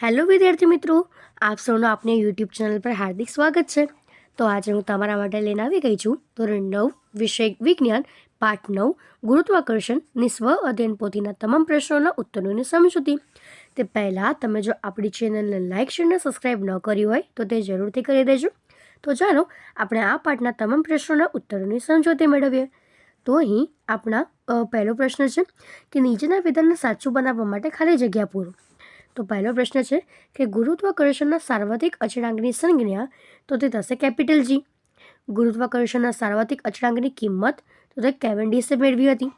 Hello વિદ્યાર્થી મિત્રો, આપ સૌનું આપને યુટ્યુબ ચેનલ પર હાર્દિક સ્વાગત છે. તો આજે હું તમારા માટે લઈને આવી ગઈ છું ધોરણ 9 વિષય વિજ્ઞાન પાઠ 9 ગુરુત્વાકર્ષણની સ્વ અધ્યયન પોથીના તમામ પ્રશ્નોના ઉત્તરોની સમજૂતી. તે પહેલાં તમે જો આપણી ચેનલને લાઇક શેર અને સબસ્ક્રાઈબ ન કરી હોય તો તે જરૂરથી કરી દેજો. તો ચાલો આપણે આ પાઠના તમામ પ્રશ્નોના ઉત્તરોની સમજૂતી મેળવીએ. તો અહીં આપણા પહેલો પ્રશ્ન છે કે નીચેના વિધાનને સાચું બનાવવા માટે ખાલી જગ્યા પૂરો. તો પહેલો પ્રશ્ન છે કે ગુરુત્વાકર્ષણના સાર્વત્રિક અચળાંકની સંજ્ઞા તો તે થશે કેપિટલ જી. ગુરુત્વાકર્ષણના સાર્વત્રિક અચળાંકની કિંમત તો તે કેવેન્ડિશે મેળવી હતી.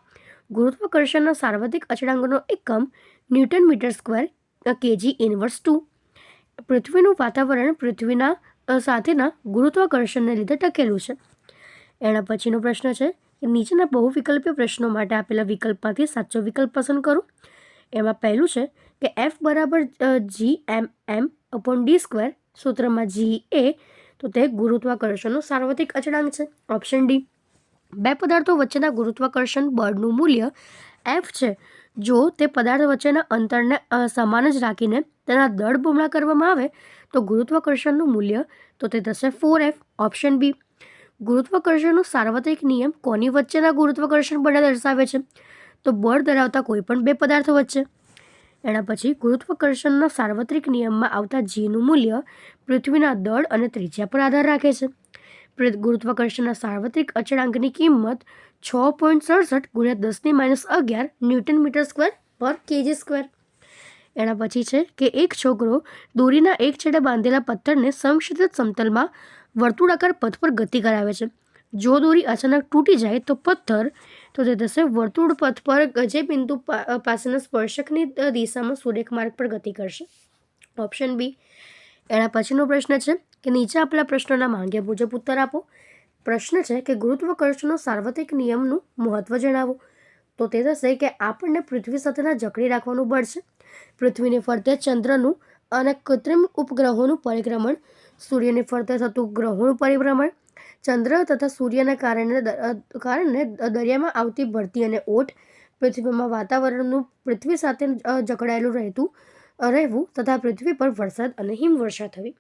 ગુરુત્વાકર્ષણના સાર્વત્રિક અચળાંકનો એકમ newton metre square KG inverse 2. પૃથ્વીનું વાતાવરણ પૃથ્વીના સાથેના ગુરુત્વાકર્ષણને લીધે ટકેલું છે. એના પછીનો પ્રશ્ન છે કે નીચેના બહુવિકલ્પીય પ્રશ્નો માટે આપેલા વિકલ્પમાંથી સાચો વિકલ્પ પસંદ કરો. એમાં પહેલું છે કે એફ બરાબર G/m/m/d². સૂત્રમાં જી એ તો તે ગુરુત્વાકર્ષણનો સાર્વત્રિક અચળાંક છે. Option D. બે પદાર્થો વચ્ચેના ગુરુત્વાકર્ષણ બળનું મૂલ્ય એફ છે જો તે પદાર્થ વચ્ચેના અંતરને સમાન જ રાખીને તેના દળ બમણા કરવામાં આવે તો ગુરુત્વાકર્ષણનું મૂલ્ય તો તે થશે 4F. Option B. ગુરુત્વાકર્ષણનો સાર્વત્રિક નિયમ કોની વચ્ચેના ગુરુત્વાકર્ષણ બળને દર્શાવે છે? તો બળ ધરાવતા કોઈપણ બે પદાર્થો વચ્ચે. એના પછી ગુરુત્વાકર્ષણના સાર્વત્રિક નિયમમાં આવતા જીનું મૂલ્ય પૃથ્વીના દળ અને ત્રિજ્યા પર આધાર રાખે છે. ગુરુત્વાકર્ષણના સાર્વત્રિક અચળાંકની કિંમત 6.67 × 10⁻11 ન્યૂટન મીટર સ્ક્વેર પર કેજી સ્ક્વેર. એના પછી છે કે એક છોકરો દોરીના એક છેડે બાંધેલા પથ્થરને સમક્ષિતિજ સમતલમાં વર્તુળાકાર પથ પર ગતિ કરાવે છે. જો દોરી અચાનક તૂટી જાય તો પથ્થર તો તે થશે વર્તુળ પથ પર જે બિંદુ પાસેના સ્પર્શકની દિશામાં સુરેખ માર્ગ પર ગતિ કરશે. Option B. એના પછીનો પ્રશ્ન છે કે નીચે આપેલા પ્રશ્નોના માંગ્યા મુજબ ઉત્તર આપો. પ્રશ્ન છે કે ગુરુત્વાકર્ષણનો સાર્વત્રિક નિયમનું મહત્વ જણાવો. તો તે થશે કે આપણને પૃથ્વી સાથેના જકડી રાખવાનું બળ છે. પૃથ્વીને ફરતે ચંદ્રનું અને કૃત્રિમ ઉપગ્રહોનું પરિભ્રમણ, સૂર્યને ફરતે થતું ગ્રહોનું પરિભ્રમણ, ચંદ્ર તથા સૂર્યના કારણે દરિયામાં આવતી ભરતી અને ઓટ, પૃથ્વીમાં વાતાવરણનું પૃથ્વી સાથે જકડાયેલું રહેવું તથા પૃથ્વી પર વરસાદ અને હિમવર્ષા થવી.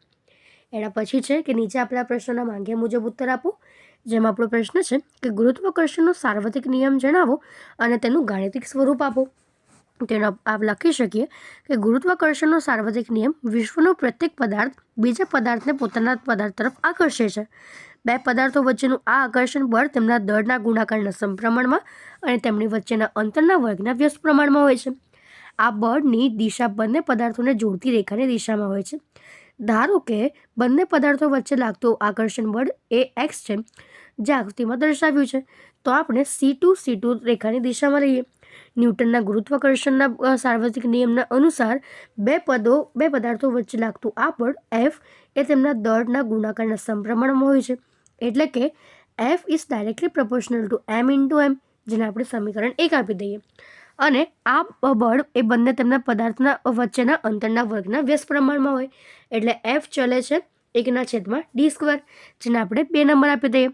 એના પછી છે કે નીચે આપેલા પ્રશ્નોના માંગ્યા મુજબ ઉત્તર આપો. જેમાં આપણો પ્રશ્ન છે કે ગુરુત્વાકર્ષણનો સાર્વત્રિક નિયમ જણાવો અને તેનું ગાણિતિક સ્વરૂપ આપો. તેનો આપ લખી શકીએ કે ગુરુત્વાકર્ષણનો સાર્વત્રિક નિયમ વિશ્વનો પ્રત્યેક પદાર્થ બીજા પદાર્થને પોતાના પદાર્થ તરફ આકર્ષે છે. બે પદાર્થો વચ્ચેનું આ આકર્ષણ બળ તેમના દળના ગુણાકારના સમપ્રમાણમાં અને તેમની વચ્ચેના અંતરના વર્ગના વ્યસ્ત પ્રમાણમાં હોય છે. આ બળની દિશા બંને પદાર્થોને જોડતી રેખાની દિશામાં હોય છે. ધારો કે બંને પદાર્થો વચ્ચે લાગતું આકર્ષણ બળ એ એક્સ છે જે આકૃતિમાં દર્શાવ્યું છે. તો આપણે C2 રેખાની દિશામાં લઈએ. ન્યૂટનના ગુરુત્વાકર્ષણના સાર્વત્રિક નિયમના અનુસાર બે પદાર્થો વચ્ચે લાગતું આ બળ એફ એ તેમના દળના ગુણાકારના સમપ્રમાણમાં હોય છે. એટલે કે F is directly proportional two m × m, જેને આપણે સમીકરણ 1 આપી દઈએ. અને આ બળ એ બંને તેમના પદાર્થના વચ્ચેના અંતરના વર્ગના વ્યસ્ત પ્રમાણમાં હોય. એટલે એફ ચલે છે 1/d², જેને આપણે 2 નંબર આપી દઈએ.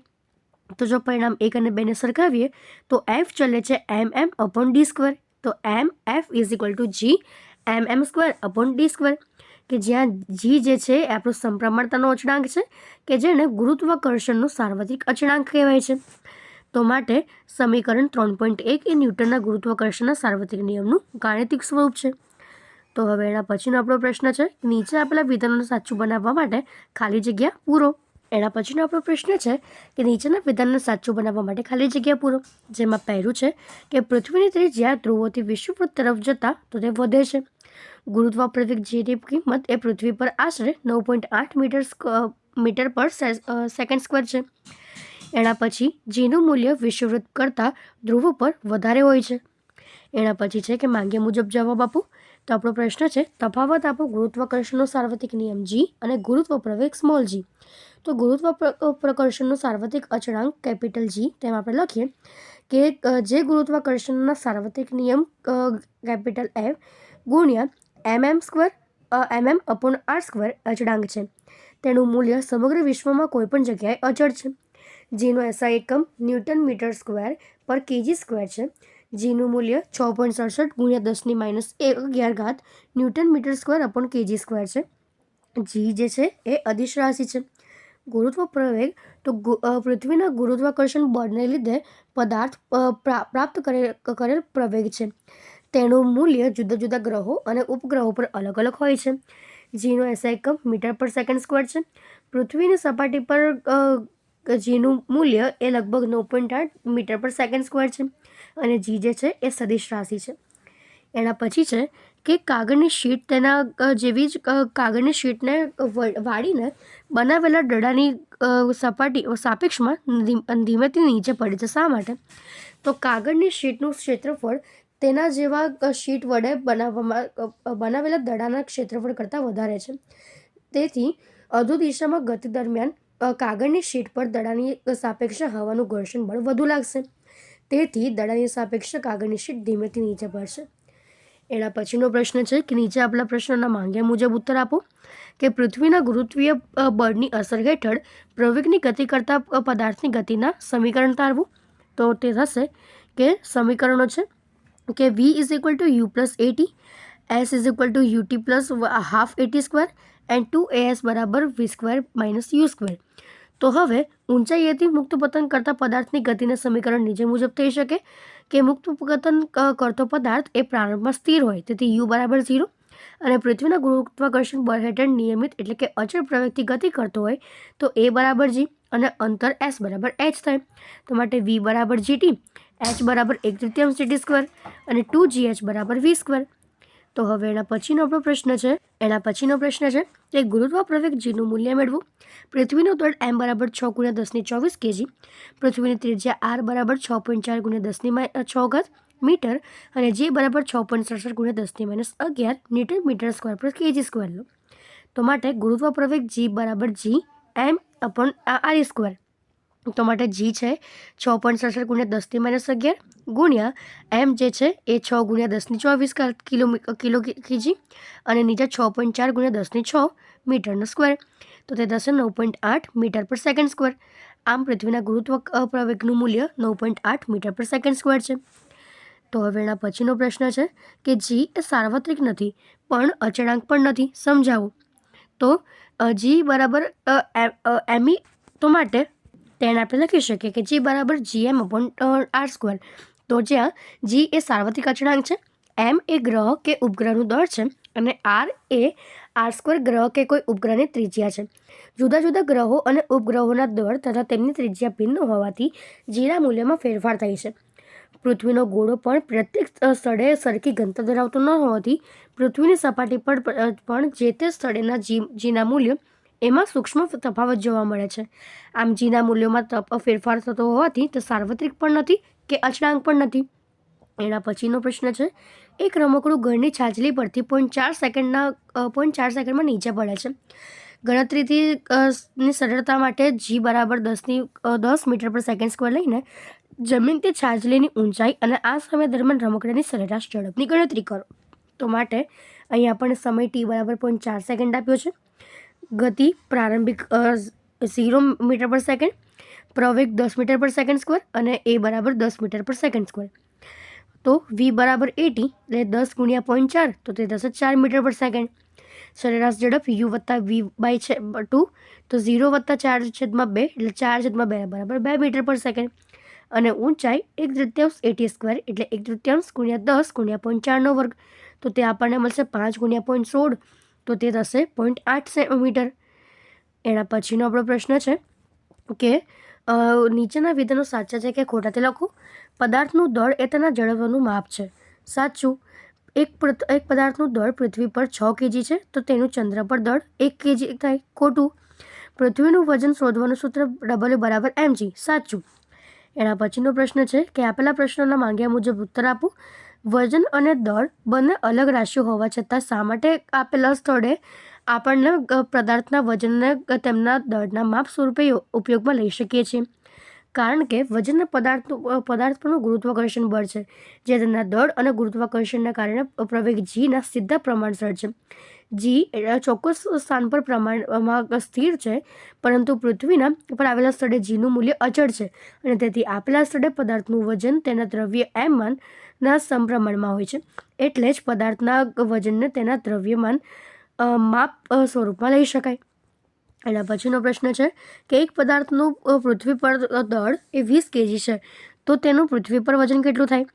તો જો પરિણામ 1 અને 2ને સરખાવીએ તો એફ ચલે છે mm/d². તો mf = G mm²/d², કે જ્યાં જી જે છે એ આપણો સમપ્રમાણતાનો અચળાંક છે કે જેને ગુરુત્વાકર્ષણનો સાર્વત્રિક અચળાંક કહેવાય છે. તો માટે સમીકરણ 3.1 એ ન્યૂટનના ગુરુત્વાકર્ષણના સાર્વત્રિક નિયમનું ગાણિતિક સ્વરૂપ છે. તો હવે એના પછીનો આપણો પ્રશ્ન છે નીચે આપેલા વિધાનોને સાચું બનાવવા માટે ખાલી જગ્યા પૂરો. એના પછીનો આપણો પ્રશ્ન છે કે નીચેના વિધાનને સાચું બનાવવા માટે ખાલી જગ્યા પૂરો. જેમાં પહેલું છે કે પૃથ્વીની ત્રિજ્યા ધ્રુવોથી વિષુવવૃત્ત તરફ જતા તો તે વધે છે. ગુરુત્વાકર્ષણ જીની કિંમત એ પૃથ્વી પર આશરે 9.8 મીટર/સેકન્ડ² છે. એના પછી જીનું મૂલ્ય વિષુવવૃત્ત કરતાં ધ્રુવ પર વધારે હોય છે. એના પછી છે કે માંગ્યા મુજબ જવાબ આપો. તો આપણો પ્રશ્ન છે તફાવત આપો ગુરુત્વાકર્ષણનો સાર્વત્રિક નિયમ જી અને ગુરુત્વપ્રવેગ સ્મોલ જી. તો ગુરુત્વાકર્ષણનો સાર્વત્રિક અચળાંક કેપિટલ જી, તેમાં આપણે લખીએ કે જે ગુરુત્વાકર્ષણના સાર્વત્રિક નિયમ કેપિટલ એફ ગુણ્યા mm/r² અચળાંક છે. તેનું મૂલ્ય સમગ્ર વિશ્વમાં કોઈપણ જગ્યાએ અચળ છે. જેનો એસઆઈ એકમ ન્યૂટન મીટર સ્ક્વેર પર કેજી સ્ક્વેર છે. જીનું મૂલ્ય 6.67 × 10⁻11 newton metre square upon kg square છે. જી જે છે એ અદિશ રાશિ છે. ગુરુત્વ પ્રવેગ તો પૃથ્વીના ગુરુત્વાકર્ષણ બળને લીધે પદાર્થ પ્રાપ્ત કરેલ પ્રવેગ છે. તેનું મૂલ્ય જુદા જુદા ગ્રહો અને ઉપગ્રહો પર અલગ અલગ હોય છે. જીનો એસઆઈ એકમ મીટર પર સેકન્ડ સ્ક્વેર છે. પૃથ્વીની સપાટી પર જીનું મૂલ્ય એ લગભગ 9.8 મીટર પર સેકન્ડ સ્ક્વેર છે અને જી જે છે એ સદિશ રાશિ છે. એના પછી છે કે કાગળની શીટ તેના જેવી જ કાગળની શીટને વાળીને બનાવેલા દડાની સપાટી સાપેક્ષમાં ધીમેથી નીચે પડે છે. શા માટે? તો કાગળની શીટનું ક્ષેત્રફળ તેના જેવા શીટ વડે બનાવેલા દડાના ક્ષેત્રફળ કરતાં વધારે છે. તેથી અધુ દિશામાં ગતિ દરમિયાન કાગળની શીટ પર દડાની સાપેક્ષે હવાનું ઘર્ષણ બળ વધુ લાગશે. તેથી દડાની સાપેક્ષે કાગળની શીટ ધીમેથી નીચે પડશે. એના પછીનો પ્રશ્ન છે કે નીચે આપેલા પ્રશ્નોના માંગ્યા મુજબ ઉત્તર આપો. કે પૃથ્વીના ગુરુત્વીય બળની અસર હેઠળ પ્રવેગની ગતિ કરતા પદાર્થની ગતિના સમીકરણ તારવું. તો તે થશે કે સમીકરણો છે કે v = u + at, s = ut + half at square and 2as = v² - u². તો હવે ઊંચાઈએથી મુક્ત પતન કરતા પદાર્થની ગતિના સમીકરણ નીચે મુજબ થઈ શકે કે મુક્ત પતન કરતો પદાર્થ એ પ્રારંભમાં સ્થિર હોય, તેથી u = 0 અને પૃથ્વીના ગુરુત્વાકર્ષણ બળ હેઠળ નિયમિત એટલે કે અચળ પ્રવેગથી ગતિ કરતો હોય તો a = g અને અંતર s = h થાય. તો માટે v = gt, h = 1/3 gt² અને 2gh = v². તો હવે એના પછીનો પ્રશ્ન છે કે ગુરુત્વ પ્રવેગ જીનું મૂલ્ય મેળવો. પૃથ્વીનું દળ m = 6 × 1024 kg, પૃથ્વીની ત્રિજ્યા r = 6.4 × 10⁻6 મીટર અને જે = 6.67 × 10⁻11 ન્યૂટન મીટર સ્ક્વેર પર kg² લો. તો માટે ગુરુત્વ પ્રવેગ g = g m/r². તો માટે g છે 6.67 × 10⁻11 ગુણ્યા m જે છે એ 6 × 1024 kg અને નીચે 6.4 × 10⁻6 મીટરનો સ્ક્વેર. તો તે થશે 9.8 મીટર પર સેકન્ડ સ્ક્વેર. આમ પૃથ્વીના ગુરુત્વ પ્રવેગનું મૂલ્ય 9.8 મીટર પર સેકન્ડ સ્ક્વેર છે. તો હવે એના પછીનો પ્રશ્ન છે કે g એ સાર્વત્રિક નથી પણ અચળાંક પણ નથી. સમજાવો. તો g = me. તો માટે તેને આપણે લખી શકીએ કે g = gm/r². તો જ્યાં g એ સાર્વત્રિક અચળાંક છે, m એ ગ્રહ કે ઉપગ્રહનું દળ છે અને r એ r² ગ્રહ કે કોઈ ઉપગ્રહની ત્રિજ્યા છે. જુદા જુદા ગ્રહો અને ઉપગ્રહોના દળ તથા તેમની ત્રિજ્યા ભિન્ન હોવાથી જીના મૂલ્યમાં ફેરફાર થાય છે. પૃથ્વીનો ગોળો પણ પ્રત્યેક સ્થળે સરખી ઘનતા ધરાવતો ન હોવાથી પૃથ્વીની સપાટી પર પણ જે તે સ્થળેના જીના મૂલ્ય એમાં સૂક્ષ્મ તફાવત જોવા મળે છે. આમ જીના મૂલ્યોમાં ફેરફાર થતો હોવાથી તે સાર્વત્રિક પણ નથી કે અચળાંક પણ નથી. એના પછીનો પ્રશ્ન છે એક રમકડું ઘરની છાજલી પરથી 0.4 સેકન્ડમાં નીચે પડે છે. ગણતરીની સરળતા માટે g = 10 મીટર પર સેકન્ડ સ્ક્વેર લઈને જમીનથી છાજલીની ઊંચાઈ અને આ સમય દરમિયાન રમકડાની સરેરાશ ઝડપની ગણતરી કરો. તો માટે અહીં આપણને સમય t = 0.4 સેકન્ડ આપ્યો છે. ગતિ પ્રારંભિક 0 મીટર પર સેકન્ડ, પ્રવેગ 10 મીટર પર સેકન્ડ સ્ક્વેર અને a = 10 મીટર પર સેકન્ડ સ્ક્વેર. તો v = 80 એટલે 10 × 0.4 તો તે થશે 4 મીટર પર સેકન્ડ. સરેરાશ ઝડપ u + v/2 તો 0 + 4/2 એટલે 4/2 = 2 મીટર પર સેકન્ડ અને ઊંચાઈ 1/3 at² એટલે 1/3 × 10 × 0.4 તો તે આપણને મળશે 5 × 0.16 તો તે થશે 0.8 મીટર. એના પછીનો આપણો પ્રશ્ન છે કે નીચેના વિધાનો સાચા છે કે ખોટા તે લખો. પદાર્થનું દળ એ તેના જડત્વનું માપ છે. સાચું. એક પદાર્થનું દળ પૃથ્વી પર 6 kg છે તો તેનું ચંદ્ર પર દળ 1 kg થાય. ખોટું. પૃથ્વીનું વજન શોધવાનું સૂત્ર W = mg. સાચું. એના પછીનો પ્રશ્ન છે કે આપેલા પ્રશ્નોના માંગ્યા મુજબ ઉત્તર આપો. વજન અને દળ બંને અલગ રાશિઓ હોવા છતાં શા માટે આપેલા સ્થળે આપણને પદાર્થના વજનને તેમના દળના માપ સ્વરૂપે ઉપયોગમાં લઈ શકીએ છીએ? કારણ કે વજન પદાર્થ પરનું ગુરુત્વાકર્ષણ બળ છે જે તેના દળ અને ગુરુત્વાકર્ષણના કારણે પ્રવેગ જીના સીધા પ્રમાણસર છે. જી ચોક્કસ સ્થાન પર પ્રમાણમાં સ્થિર છે, પરંતુ પૃથ્વીના પર આવેલા સ્થળે જીનું મૂલ્ય અચળ છે અને તેથી આપેલા સ્થળે પદાર્થનું વજન તેના દ્રવ્યમાનના સમપ્રમાણમાં હોય છે. એટલે જ પદાર્થના વજનને તેના દ્રવ્યમાન માપ સ્વરૂપમાં લઈ શકાય. એના પછીનો પ્રશ્ન છે કે એક પદાર્થનું પૃથ્વી પર દળ એ 20 kg છે, તો તેનું પૃથ્વી પર વજન કેટલું થાય?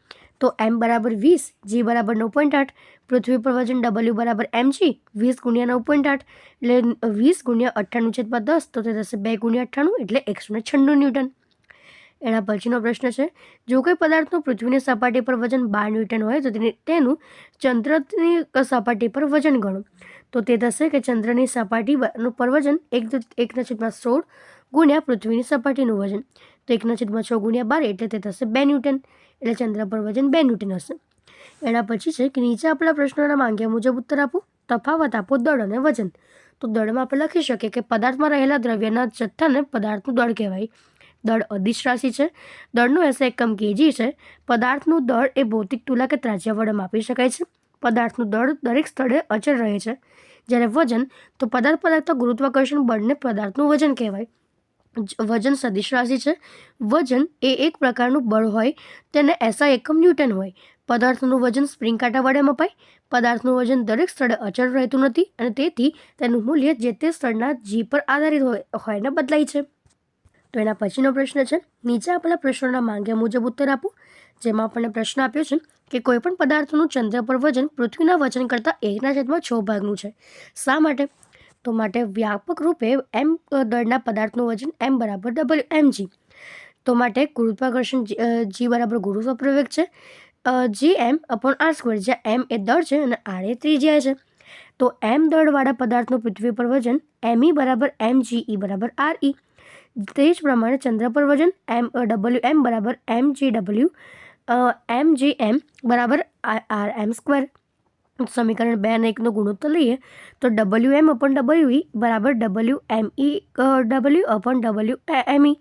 તો m બરાબર 20, g બરાબર 9.8, પૃથ્વી પર વજન w બરાબર mg, 20 ગુણ્યા 9.8 એટલે 20 ગુણ્યા 98/10, તો તે થશે 2 ગુણ્યા 98 એટલે 196 ન્યૂટન. એના પછીનો પ્રશ્ન છે જો કોઈ પદાર્થનું પૃથ્વીની સપાટી પર વજન 12 ન્યૂટન હોય તો તેનું ચંદ્રની સપાટી પર વજન ગણો. તો તે થશે કે ચંદ્રની સપાટી પર વજન 1/16 ગુણ્યા પૃથ્વીની સપાટીનું વજન, તો 1/6 ગુણ્યા 12 એટલે તે થશે 2 ન્યૂટન. એટલે ચંદ્ર પર વજન 2 ન્યૂટન હશે. એના પછી છે કે નીચે આપેલા પ્રશ્નોના માંગ્યા મુજબ ઉત્તર આપો. તફાવત આપો દળ અને વજન. તો દળમાં આપણે લખી શકીએ કે પદાર્થમાં રહેલા દ્રવ્યના જથ્થાને પદાર્થનું દળ કહેવાય. દળ અદિશ રાશિ છે. દળનું SI એકમ kg છે. પદાર્થનું દળ એ ભૌતિક તુલા કે ત્રાજ્યા વડે માપી શકાય છે. પદાર્થનું દળ દરેક સ્થળે અચળ રહે છે. જ્યારે વજન તો પદાર્થ પર લાગતા ગુરુત્વાકર્ષણ બળને પદાર્થનું વજન કહેવાય. વજન સદિશ રાશિ છે. વજન એ એક પ્રકારનું બળ હોય, તેને SI એકમ ન્યૂટન હોય. પદાર્થનું વજન સ્પ્રિંગ કાંટા વડે મપાય. પદાર્થનું વજન દરેક સ્થળે અચળ રહેતું નથી અને તેથી તેનું મૂલ્ય જે તે સ્થળના જી પર આધારિત હોય ને બદલાય છે. તો એના પછીનો પ્રશ્ન છે નીચે આપેલા પ્રશ્નોના માંગ્યા મુજબ ઉત્તર આપો. જેમાં આપણને પ્રશ્ન આપ્યો છે કે કોઈપણ પદાર્થનું ચંદ્ર પર વજન પૃથ્વીના વજન કરતાં 1/6 ભાગનું છે. શા માટે? તો માટે વ્યાપક રૂપે m દળના પદાર્થનું વજન m બરાબર WmG. તો માટે ગુરુત્વાકર્ષણ g બરાબર ગુરુત્વ પ્રવેગ છે Gm/r², જ્યાં m એ દળ છે અને r એ ત્રિજ્યા છે. તો m દળવાળા પદાર્થનું પૃથ્વી પર વજન me બરાબર mge બરાબર re. તે જ પ્રમાણે ચંદ્ર પર વજન Wm બરાબર mgw mgm બરાબર rm². સમીકરણ 2 અને 1નો ગુણોત્તર લઈએ તો Wm/We બરાબર WmEW/Wme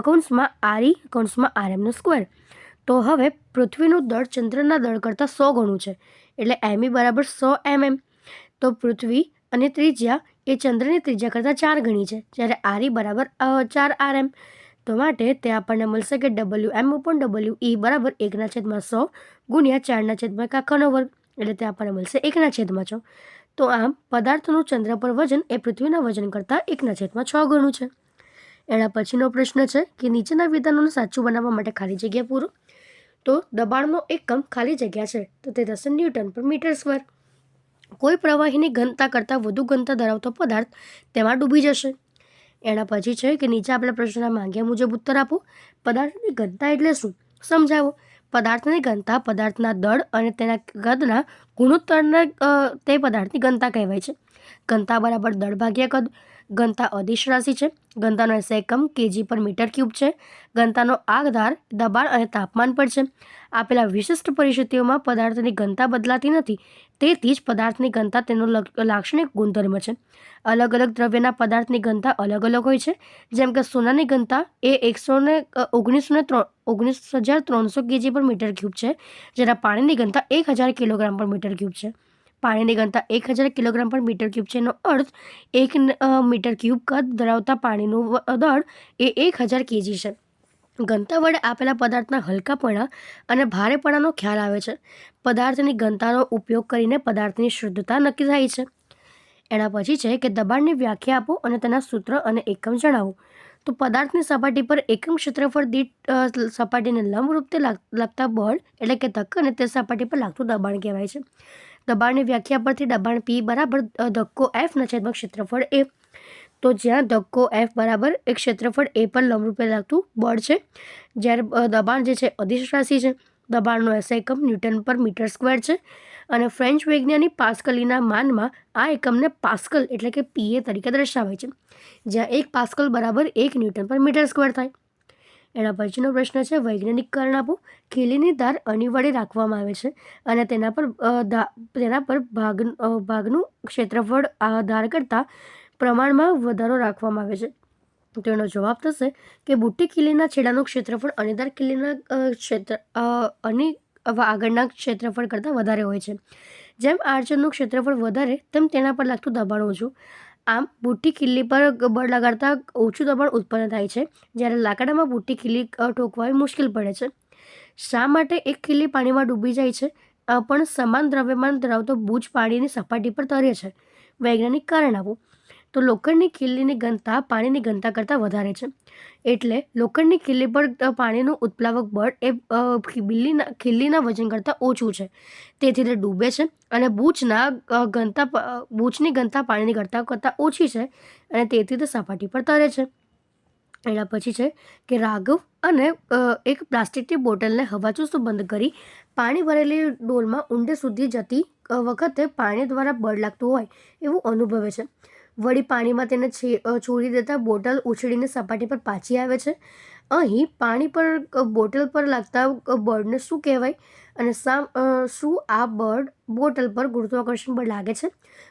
કૌંસમાં re કૌંસમાં rm². તો હવે પૃથ્વીનું દળ ચંદ્રના દળ કરતાં 100 ગણું છે, એટલે me બરાબર 100 mm. તો પૃથ્વી અને ત્રિજ્યા એ ચંદ્રની ત્રિજ્યા કરતાં 4 ગણી છે, જ્યારે re બરાબર 4 rm. તો માટે તે આપણને મળશે કે Wm/We બરાબર 1/100 ગુણ્યા 4/1/2, એટલે તે આપણને મળશે 1/6. તો આમ પદાર્થનું ચંદ્ર પર વજન એ પૃથ્વીના વજન કરતાં 1/6 ગણું છે. એના પછીનો પ્રશ્ન છે કે નીચેના વિધાનોને સાચું બનાવવા માટે ખાલી જગ્યા પૂરો. તો દબાણનો એકમ ખાલી જગ્યા છે, તો તે થશે Nm/m². કોઈ પ્રવાહીની ઘનતા કરતાં વધુ ઘનતા ધરાવતો પદાર્થ તેમાં ડૂબી જશે. એના પછી છે કે નીચે આપેલા પ્રશ્નના માંગ્યા મુજબ ઉત્તર આપો. પદાર્થની ઘનતા એટલે શું? સમજાવો. પદાર્થની ઘનતા પદાર્થના દળ અને તેના કદના ગુણોત્તરને તે પદાર્થની ઘનતા કહેવાય છે. ઘનતા બરાબર દળ ભાગ્યા કદ. ઘનતા અદિશ રાશિ છે. ઘનતાનો SI એકમ kg/m3 છે. ઘનતાનો આધાર દબાણ અને તાપમાન પર છે. આપેલા વિશિષ્ટ પરિસ્થિતિઓમાં પદાર્થની ઘનતા બદલાતી નથી, તેથી જ પદાર્થની ઘનતા તેનો લાક્ષણિક ગુણધર્મ છે. અલગ અલગ દ્રવ્યના પદાર્થની ઘનતા અલગ અલગ હોય છે. જેમ કે સોનાની ઘનતા એ 19,300 kg/m3 છે, જ્યારે પાણીની ઘનતા 1000 kg/m3 છે. પાણીની ઘનતા 1000 kg/m3 છે, એનો અર્થ 1 મીટર ક્યુબ કદ ધરાવતા પાણીનું દળ એ 1000 kg છે. ઘનતા વડે આપેલા પદાર્થના હલકાપણા અને ભારેપણાનો ખ્યાલ આવે છે. પદાર્થની ઘનતાનો ઉપયોગ કરીને પદાર્થની શુદ્ધતા નક્કી થાય છે. એના પછી છે કે દબાણની વ્યાખ્યા આપો અને તેના સૂત્ર અને એકમ જણાવો. તો પદાર્થની સપાટી પર એકમ ક્ષેત્રફળ દીઠ સપાટીને લંબરૂપ લાગતા બળ એટલે કે ધક્કો અને તે સપાટી પર લાગતું દબાણ કહેવાય છે. દબાણની વ્યાખ્યા પરથી દબાણ P બરાબર ધક્કો F/છેદમાં ક્ષેત્રફળ A. તો જ્યાં ધક્કો F બરાબર એક ક્ષેત્રફળ A પર લંબરૂપે લાગતું બળ છે, જ્યારે દબાણ જે છે અદિશ રાશિ છે. દબાણનો SI એકમ Nm/m² છે અને ફ્રેન્ચ વૈજ્ઞાનિક પાસ્કલીના માનમાં આ એકમને પાસ્કલ એટલે કે PA તરીકે દર્શાવે છે, જ્યાં 1 પાસ્કલ બરાબર 1 Nm/m². થાય. એના પછીનો પ્રશ્ન છે વૈજ્ઞાનિક કારણ આપો. ખીલીની ધાર અનિવાર્ય રાખવામાં આવે છે અને તેના પર ભાગનું ક્ષેત્રફળ ધાર કરતાં પ્રમાણમાં વધારો રાખવામાં આવે છે. તો એનો જવાબ થશે કે બુટ્ટી ખીલીના છેડાનું ક્ષેત્રફળ અણીદાર ખીલીના આગળના ક્ષેત્રફળ કરતાં વધારે હોય છે. જેમ આર્ચરનું ક્ષેત્રફળ વધારે તેમ તેના પર લાગતું દબાણ ઓછું. આમ બુટ્ટી ખીલી પર બળ લગાડતા ઓછું દબાણ ઉત્પન્ન થાય છે, જ્યારે લાકડામાં બુટ્ટી ખીલી ઠોકવાવી મુશ્કેલ પડે છે. શા માટે એક ખીલી પાણીમાં ડૂબી જાય છે પણ સમાન દ્રવ્યમાન ધરાવતો બુચ પાણીની સપાટી પર તરે છે? વૈજ્ઞાનિક કારણ આપો. તો લોખંડની ખીલીની ઘનતા પાણીની ઘનતા કરતાં વધારે છે, એટલે લોખંડની ખીલી પર પાણીનું ઉત્પ્લાવક બળ એ ખીલીના વજન કરતાં ઓછું છે, તેથી તે ડૂબે છે. અને બૂચની ઘનતા પાણીની ઘનતા કરતાં ઓછી છે અને તેથી તે સપાટી પર તરે છે. એના પછી છે કે રાઘવ અને એક પ્લાસ્ટિકની બોટલને હવાચુસ્ત બંધ કરી પાણી ભરેલી ડોલમાં ઊંડે સુધી જતી વખતે પાણી દ્વારા બળ લાગતું હોય એવું અનુભવે છે. વળી પાણીમાં તેને છોડી દેતા બોટલ ઉછળીને સપાટી પર પાછી આવે છે. અહીં પાણી પર બોટલ પર લાગતા બળને શું કહેવાય અને શું આ બળ બોટલ પર ગુરુત્વાકર્ષણ બળ લાગે છે?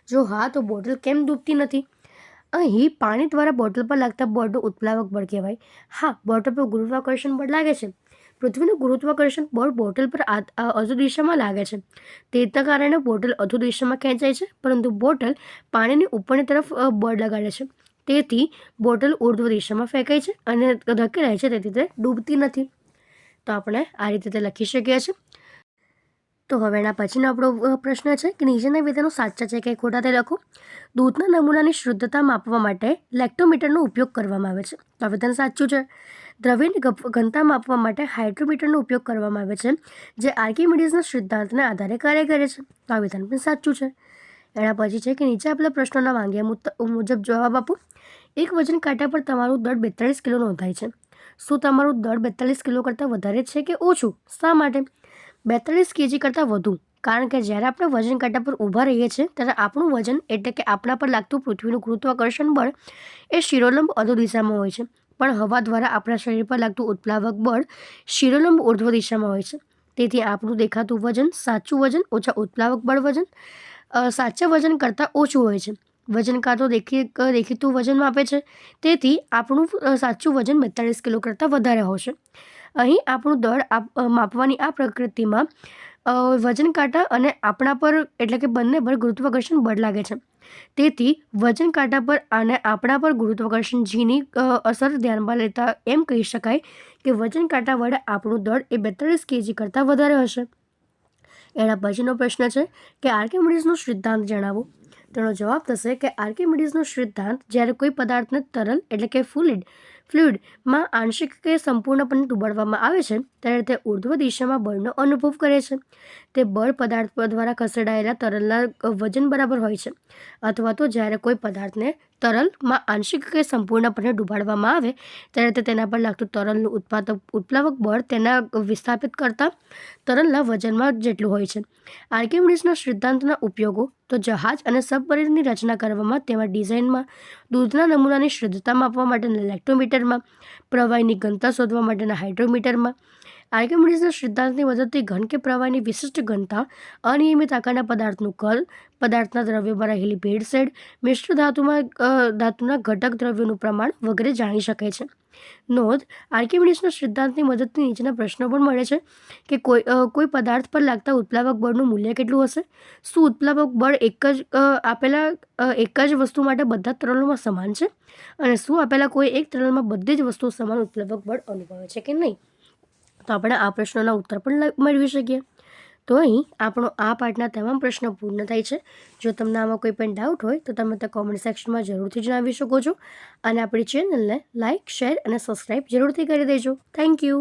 જો હા, તો બોટલ કેમ ડૂબતી નથી? અહીં પાણી દ્વારા બોટલ પર લાગતા બળનું ઉત્પ્લાવક બળ કહેવાય. હા, બોટલ પર ગુરુત્વાકર્ષણ બળ લાગે છે. પૃથ્વીનું ગુરુત્વાકર્ષણ બળ બોટલ પર અધુ દિશામાં લાગે છે. તેના કારણે બોટલ અધુ દિશામાં ખેંચાય છે, પરંતુ બોટલ પાણીની ઉપરની તરફ બળ લગાડે છે. તેથી બોટલ ઉર્ધ્વ દિશામાં ફેંકાય છે અને ધકેલાય છે, તેથી તે ડૂબતી નથી. તો આપણે આ રીતે તે લખી શકીએ છીએ. તો હવે એના પછીનો આપણો પ્રશ્ન છે કે નીચેના વિધાનો સાચા છે કે ખોટા તે લખો. દૂધના નમૂનાની શુદ્ધતા માપવા માટે લેક્ટોમીટરનો ઉપયોગ કરવામાં આવે છે. તો આ વિધાન સાચું છે. દ્રવ્યની ઘનતા માપવા માટે હાઇડ્રોમીટરનો ઉપયોગ કરવામાં આવે છે, જે આર્કિમિડીઝના સિદ્ધાંતના આધારે કાર્ય કરે છે. તો આ વિધાન પણ સાચું છે. એના પછી છે કે નીચે આપેલા પ્રશ્નોના માંગ્યા મુજબ જવાબ આપો. એક વજન કાંટા પર તમારું દળ 42 કિલો નોંધાય છે. શું તમારું દળ 42 કિલો કરતાં વધારે છે કે ઓછું? શા માટે? 42 kg કરતાં વધુ, કારણ કે જ્યારે આપણે વજન કાંટા પર ઊભા રહીએ છીએ ત્યારે આપણું વજન એટલે કે આપણા પર લાગતું પૃથ્વીનું ગુરુત્વાકર્ષણ બળ એ શિરોલંબ અધો દિશામાં હોય છે, પણ હવા દ્વારા આપણા શરીર પર લાગતું ઉત્પ્લાવક બળ શિરોલંબ ઉર્ધ્વ દિશામાં હોય છે. તેથી આપણું દેખાતું વજન સાચું વજન ઓછા ઉત્પ્લાવક બળ વજન સાચા વજન કરતાં ઓછું હોય છે. વજન કાં તો દેખીતું વજન માપે છે, તેથી આપણું સાચું વજન 42 કિલો કરતાં વધારે હશે. અહીં આપણું દળ માપવાની આ પ્રકૃતિમાં વજન કાંટા અને આપણા પર એટલે કે બંને પર ગુરુત્વાકર્ષણ બળ લાગે છે. તેથી વજન કાંટા પર અને આપણા પર ગુરુત્વાકર્ષણ જીની અસર ધ્યાનમાં લેતા એમ કહી શકાય કે વજન કાંટા વડે આપણું દળ એ 42 kg કરતાં વધારે હશે. એના પછીનો પ્રશ્ન છે કે આર્કિમિડીઝનો સિદ્ધાંત જણાવો. તેનો જવાબ થશે કે આર્કિમિડીઝનો સિદ્ધાંત જ્યારે કોઈ પદાર્થને તરલ એટલે કે ફ્લુઇડમાં આંશિક કે સંપૂર્ણપણે ડૂબાડવામાં આવે છે ત્યારે તે ઉર્ધ્વ દિશામાં બળનો અનુભવ કરે છે. તે બળ પદાર્થ દ્વારા ખસેડાયેલા તરલના વજન બરાબર હોય છે. અથવા તો જ્યારે કોઈ પદાર્થને તરલમાં આંશિક કે સંપૂર્ણપણે ડૂબાડવામાં આવે ત્યારે તે તેના પર લાગતું તરલનું ઉત્પ્લાવક બળ તેના વિસ્થાપિત કરતા તરલના વજનમાં જેટલું હોય છે. આર્કિમિડીઝના સિદ્ધાંતના ઉપયોગો તો જહાજ અને સબમરીનની રચના કરવામાં, તેમાં ડિઝાઇનમાં, દૂધના નમૂનાની શુદ્ધતા માપવા માટેના લેક્ટોમીટરમાં, પ્રવાહીની ઘનતા શોધવા માટેના હાઇડ્રોમીટરમાં. આર્કિમિડીઝના સિદ્ધાંતની મદદથી ઘન કે પ્રવાહીની વિશિષ્ટ ઘનતા, અનિયમિત આકારના પદાર્થનું કદ, પદાર્થના દ્રવ્યોમાં રહેલી ભેળસેળ, મિશ્ર ધાતુના ઘટક દ્રવ્યોનું પ્રમાણ વગેરે જાણી શકાય છે. નોંધ: આર્કિમિડીઝના સિદ્ધાંતની મદદથી નીચેના પ્રશ્નો પણ મળે છે કે કોઈ પદાર્થ પર લાગતા ઉત્પ્લાવક બળનું મૂલ્ય કેટલું હશે? શું ઉત્પ્લાવક બળ એક જ વસ્તુ માટે બધા તરલોમાં સમાન છે? અને શું આપેલા કોઈ એક તરલમાં બધી જ વસ્તુઓ સમાન ઉત્પ્લાવક બળ અનુભવે છે કે નહીં? તો આપણે આ પ્રશ્નોના ઉત્તર પણ મેળવી શકીએ. તો અહીં આપણો આ પાઠના તમામ પ્રશ્નો પૂર્ણ થાય છે. જો તમને આમાં કોઈ પણ ડાઉટ હોય તો તમે તે કોમેન્ટ સેક્શનમાં જરૂરથી જણાવી શકો છો અને આપણી ચેનલને લાઇક, શેર અને સબસ્ક્રાઈબ જરૂરથી કરી દેજો. Thank you.